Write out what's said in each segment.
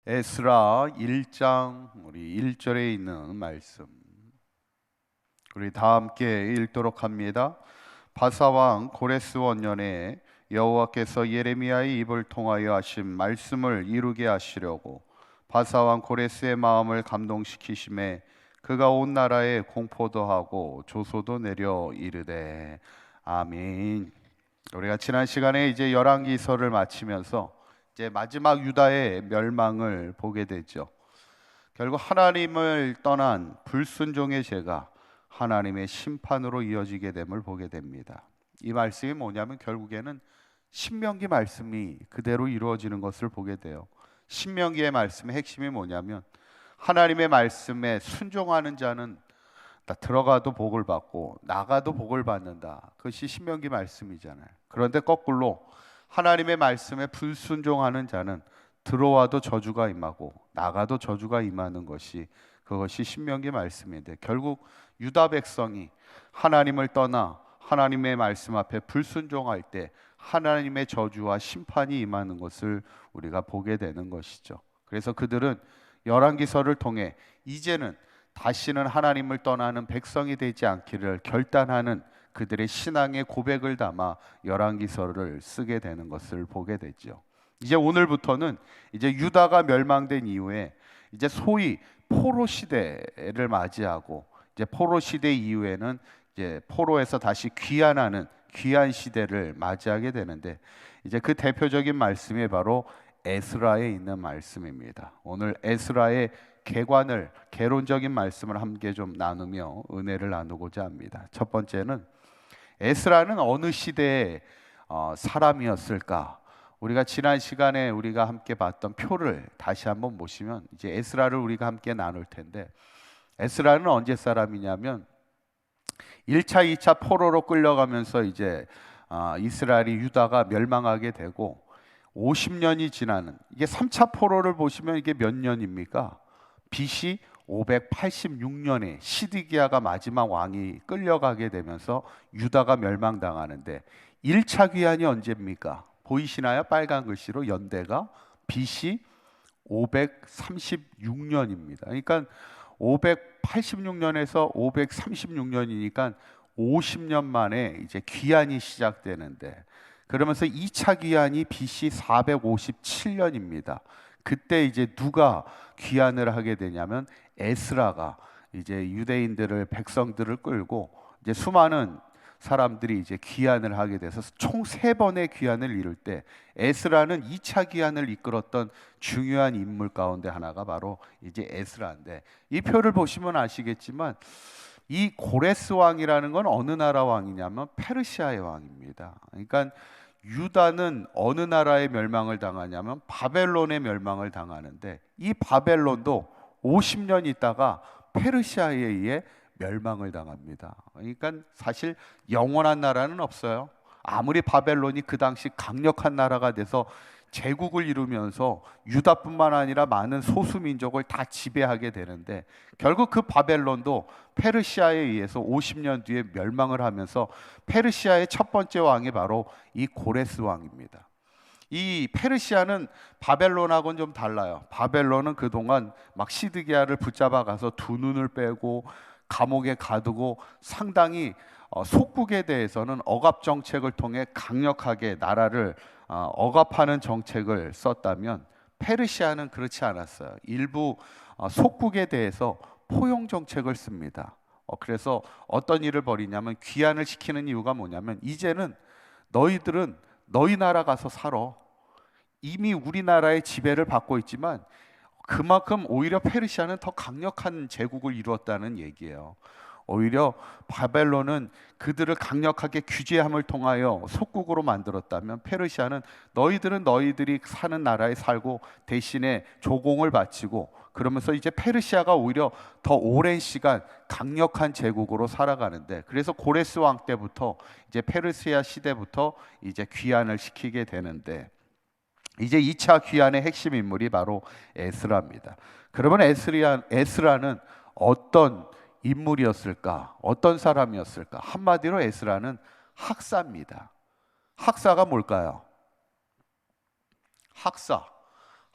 에스라 1장 우리 1절에 있는 말씀 우리 다 함께 읽도록 합니다. 바사왕 고레스 원년에 여호와께서 예레미야의 입을 통하여 하신 말씀을 이루게 하시려고 바사왕 고레스의 마음을 감동시키심에 그가 온 나라에 공포도 하고 조소도 내려 이르되 아멘. 우리가 지난 시간에 이제 열왕기서를 마치면서 이제 마지막 유다의 멸망을 보게 되죠. 결국 하나님을 떠난 불순종의 죄가 하나님의 심판으로 이어지게 됨을 보게 됩니다. 이 말씀이 뭐냐면 결국에는 신명기 말씀이 그대로 이루어지는 것을 보게 돼요. 신명기의 말씀의 핵심이 뭐냐면 하나님의 말씀에 순종하는 자는 나 들어가도 복을 받고 나가도 복을 받는다. 그것이 신명기 말씀이잖아요. 그런데 거꾸로 하나님의 말씀에 불순종하는 자는 들어와도 저주가 임하고 나가도 저주가 임하는 것이 그것이 신명기 말씀인데, 결국 유다 백성이 하나님을 떠나 하나님의 말씀 앞에 불순종할 때 하나님의 저주와 심판이 임하는 것을 우리가 보게 되는 것이죠. 그래서 그들은 열왕기서를 통해 이제는 다시는 하나님을 떠나는 백성이 되지 않기를 결단하는 그들의 신앙의 고백을 담아 열왕기서를 쓰게 되는 것을 보게 되죠. 이제 오늘부터는 이제 유다가 멸망된 이후에 이제 소위 포로 시대를 맞이하고, 이제 포로 시대 이후에는 이제 포로에서 다시 귀환하는 귀환 시대를 맞이하게 되는데, 이제 그 대표적인 말씀이 바로 에스라에 있는 말씀입니다. 오늘 에스라의 개론적인 말씀을 함께 좀 나누며 은혜를 나누고자 합니다. 첫 번째는 에스라는 어느 시대의 사람이었을까? 우리가 지난 시간에 우리가 함께 봤던 표를 다시 한번 보시면 이제 에스라를 우리가 함께 나눌 텐데, 에스라는 언제 사람이냐면 1차, 2차 포로로 끌려가면서 이제 이스라엘이 유다가 멸망하게 되고 50년이 지나는, 이게 3차 포로를 보시면 이게 몇 년입니까? BC 586년에 시드기야가 마지막 왕이 끌려가게 되면서 유다가 멸망당하는데, 1차 귀환이 언제입니까? 보이시나요? 빨간 글씨로 연대가 BC 536년입니다. 그러니까 586년에서 536년이니까 50년 만에 이제 귀환이 시작되는데, 그러면서 2차 귀환이 BC 457년입니다. 그때 이제 누가 귀환을 하게 되냐면 에스라가 이제 유대인들을, 백성들을 끌고 이제 수많은 사람들이 이제 귀환을 하게 돼서 총 3번의 귀환을 이룰 때 에스라는 2차 귀환을 이끌었던 중요한 인물 가운데 하나가 바로 이제 에스라인데, 이 표를 보시면 아시겠지만 이 고레스 왕이라는 건 어느 나라 왕이냐면 페르시아의 왕입니다. 그러니까 유다는 어느 나라의 멸망을 당하냐면 바벨론의 멸망을 당하는데, 이 바벨론도 50년 있다가 페르시아에 의해 멸망을 당합니다. 그러니까 사실 영원한 나라는 없어요. 아무리 바벨론이 그 당시 강력한 나라가 돼서 제국을 이루면서 유다뿐만 아니라 많은 소수 민족을 다 지배하게 되는데, 결국 그 바벨론도 페르시아에 의해서 50년 뒤에 멸망을 하면서 페르시아의 첫 번째 왕이 바로 이 고레스 왕입니다. 이 페르시아는 바벨론하고는 좀 달라요. 바벨론은 그동안 막 시드기야를 붙잡아 가서 2눈을 빼고 감옥에 가두고 상당히 속국에 대해서는 억압 정책을 통해 강력하게 나라를 억압하는 정책을 썼다면, 페르시아는 그렇지 않았어요. 일부 속국에 대해서 포용 정책을 씁니다. 그래서 어떤 일을 벌이냐면 귀환을 시키는 이유가 뭐냐면, 이제는 너희들은 너희 나라 가서 살아. 이미 우리나라의 지배를 받고 있지만 그만큼 오히려 페르시아는 더 강력한 제국을 이루었다는 얘기예요. 오히려 바벨론은 그들을 강력하게 규제함을 통하여 속국으로 만들었다면, 페르시아는 너희들은 너희들이 사는 나라에 살고 대신에 조공을 바치고, 그러면서 이제 페르시아가 오히려 더 오랜 시간 강력한 제국으로 살아가는데, 그래서 고레스 왕 때부터 이제 페르시아 시대부터 이제 귀환을 시키게 되는데, 이제 2차 귀환의 핵심 인물이 바로 에스라입니다. 그러면 에스라는 어떤 인물이었을까? 어떤 사람이었을까? 한마디로 에스라는 학사입니다. 학사가 뭘까요? 학사.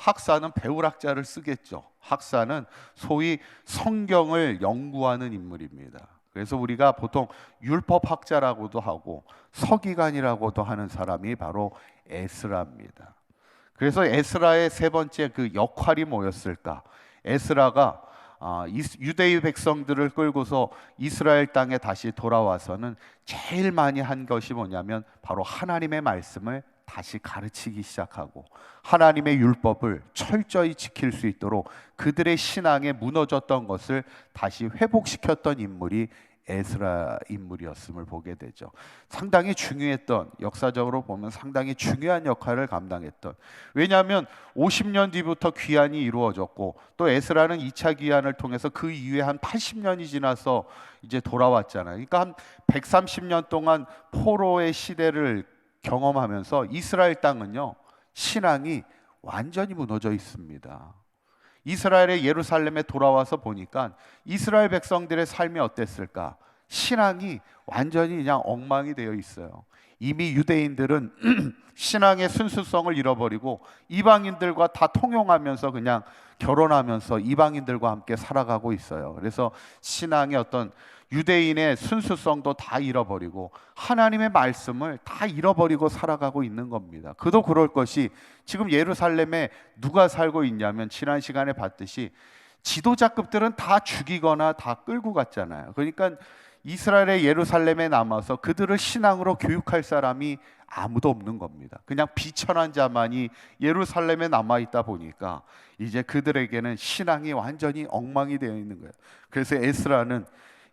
학사는 배울 학자를 쓰겠죠. 학사는 소위 성경을 연구하는 인물입니다. 그래서 우리가 보통 율법학자라고도 하고 서기관이라고도 하는 사람이 바로 에스라입니다. 그래서 에스라의 세 번째 그 역할이 뭐였을까? 에스라가 유대의 백성들을 끌고서 이스라엘 땅에 다시 돌아와서는 제일 많이 한 것이 뭐냐면 바로 하나님의 말씀을 다시 가르치기 시작하고 하나님의 율법을 철저히 지킬 수 있도록 그들의 신앙에 무너졌던 것을 다시 회복시켰던 인물이 에스라 인물이었음을 보게 되죠. 상당히 중요했던, 역사적으로 보면 상당히 중요한 역할을 감당했던, 왜냐하면 50년 뒤부터 귀환이 이루어졌고 또 에스라는 2차 귀환을 통해서 그 이후에 한 80년이 지나서 이제 돌아왔잖아요. 그러니까 한 130년 동안 포로의 시대를 경험하면서 이스라엘 땅은요, 신앙이 완전히 무너져 있습니다. 이스라엘의 예루살렘에 돌아와서 보니까 이스라엘 백성들의 삶이 어땠을까? 신앙이 완전히 그냥 엉망이 되어 있어요. 이미 유대인들은 신앙의 순수성을 잃어버리고 이방인들과 다 통용하면서 그냥 결혼하면서 이방인들과 함께 살아가고 있어요. 그래서 신앙의 어떤 유대인의 순수성도 다 잃어버리고 하나님의 말씀을 다 잃어버리고 살아가고 있는 겁니다. 그도 그럴 것이 지금 예루살렘에 누가 살고 있냐면 지난 시간에 봤듯이 지도자급들은 다 죽이거나 다 끌고 갔잖아요. 그러니까 이스라엘의 예루살렘에 남아서 그들을 신앙으로 교육할 사람이 아무도 없는 겁니다. 그냥 비천한 자만이 예루살렘에 남아있다 보니까 이제 그들에게는 신앙이 완전히 엉망이 되어 있는 거예요. 그래서 에스라는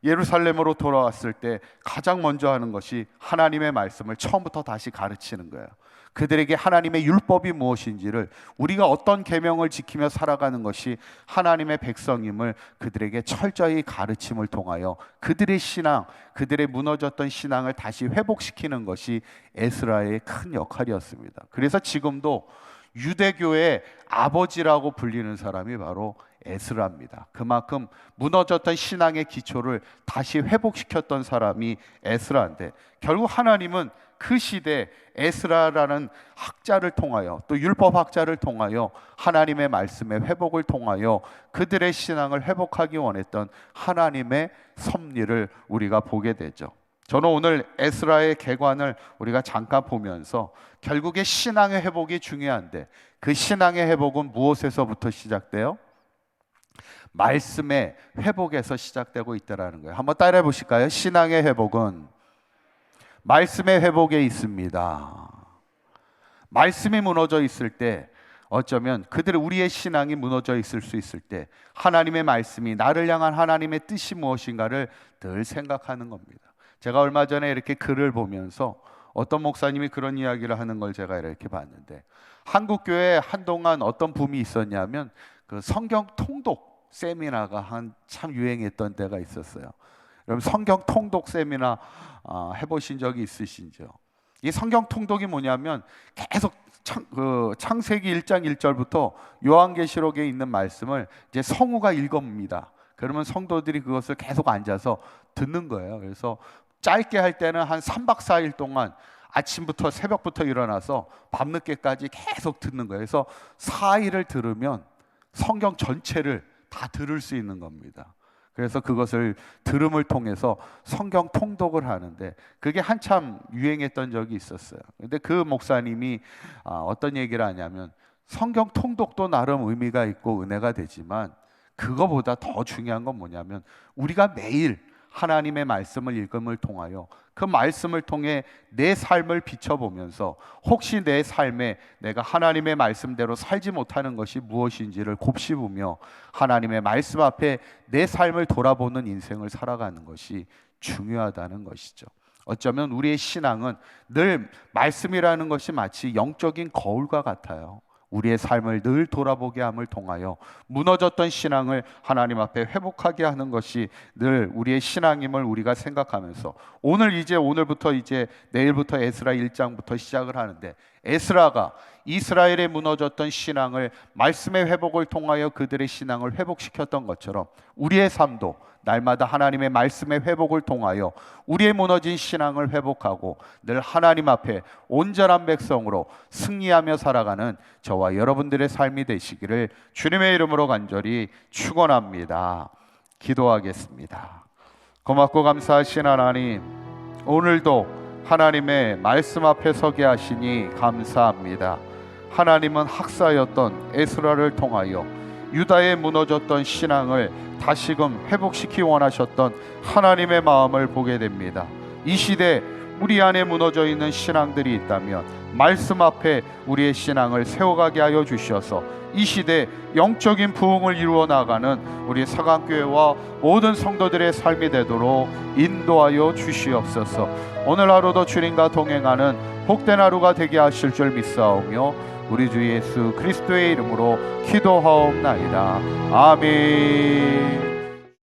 예루살렘으로 돌아왔을 때 가장 먼저 하는 것이 하나님의 말씀을 처음부터 다시 가르치는 거예요. 그들에게 하나님의 율법이 무엇인지를, 우리가 어떤 계명을 지키며 살아가는 것이 하나님의 백성임을 그들에게 철저히 가르침을 통하여 그들의 신앙, 그들의 무너졌던 신앙을 다시 회복시키는 것이 에스라의 큰 역할이었습니다. 그래서 지금도 유대교의 아버지라고 불리는 사람이 바로 에스라입니다. 그만큼 무너졌던 신앙의 기초를 다시 회복시켰던 사람이 에스라인데, 결국 하나님은 그 시대 에스라라는 학자를 통하여 또 율법학자를 통하여 하나님의 말씀의 회복을 통하여 그들의 신앙을 회복하기 원했던 하나님의 섭리를 우리가 보게 되죠. 저는 오늘 에스라의 개관을 우리가 잠깐 보면서 결국에 신앙의 회복이 중요한데, 그 신앙의 회복은 무엇에서부터 시작돼요? 말씀의 회복에서 시작되고 있다라는 거예요. 한번 따라해 보실까요? 신앙의 회복은 말씀의 회복에 있습니다. 말씀이 무너져 있을 때, 어쩌면 우리의 신앙이 무너져 있을 수 있을 때 하나님의 말씀이, 나를 향한 하나님의 뜻이 무엇인가를 늘 생각하는 겁니다. 제가 얼마 전에 이렇게 글을 보면서 어떤 목사님이 그런 이야기를 하는 걸 제가 이렇게 봤는데, 한국 교회에 한동안 어떤 붐이 있었냐면 그 성경 통독 세미나가 한참 유행했던 때가 있었어요. 여러분 성경 통독 세미나 해보신 적이 있으신지요? 이 성경 통독이 뭐냐면 계속 창세기 1장 1절부터 요한계시록에 있는 말씀을 이제 성우가 읽어봅니다. 그러면 성도들이 그것을 계속 앉아서 듣는 거예요. 그래서 짧게 할 때는 한 3박 4일 동안 아침부터 새벽부터 일어나서 밤늦게까지 계속 듣는 거예요. 그래서 4일을 들으면 성경 전체를 다 들을 수 있는 겁니다. 그래서 그것을 들음을 통해서 성경 통독을 하는데, 그게 한참 유행했던 적이 있었어요. 근데 그 목사님이 어떤 얘기를 하냐면, 성경 통독도 나름 의미가 있고 은혜가 되지만 그거보다 더 중요한 건 뭐냐면, 우리가 매일 하나님의 말씀을 읽음을 통하여 그 말씀을 통해 내 삶을 비춰보면서 혹시 내 삶에 내가 하나님의 말씀대로 살지 못하는 것이 무엇인지를 곱씹으며 하나님의 말씀 앞에 내 삶을 돌아보는 인생을 살아가는 것이 중요하다는 것이죠. 어쩌면 우리의 신앙은 늘 말씀이라는 것이 마치 영적인 거울과 같아요. 우리의 삶을 늘 돌아보게 함을 통하여 무너졌던 신앙을 하나님 앞에 회복하게 하는 것이 늘 우리의 신앙임을 우리가 생각하면서, 오늘부터 내일부터 에스라 1장부터 시작을 하는데, 에스라가 이스라엘에 무너졌던 신앙을 말씀의 회복을 통하여 그들의 신앙을 회복시켰던 것처럼 우리의 삶도 날마다 하나님의 말씀의 회복을 통하여 우리의 무너진 신앙을 회복하고 늘 하나님 앞에 온전한 백성으로 승리하며 살아가는 저와 여러분들의 삶이 되시기를 주님의 이름으로 간절히 축원합니다. 기도하겠습니다. 고맙고 감사하신 하나님, 오늘도 하나님의 말씀 앞에 서게 하시니 감사합니다. 하나님은 학사였던 에스라를 통하여 유다의 무너졌던 신앙을 다시금 회복시키기 원하셨던 하나님의 마음을 보게 됩니다. 이 시대 우리 안에 무너져 있는 신앙들이 있다면 말씀 앞에 우리의 신앙을 세워가게 하여 주셔서 이 시대 영적인 부흥을 이루어 나가는 우리 사강교회와 모든 성도들의 삶이 되도록 인도하여 주시옵소서. 오늘 하루도 주님과 동행하는 복된 하루가 되게 하실 줄 믿사오며 우리 주 예수 그리스도의 이름으로 기도하옵나이다. 아멘.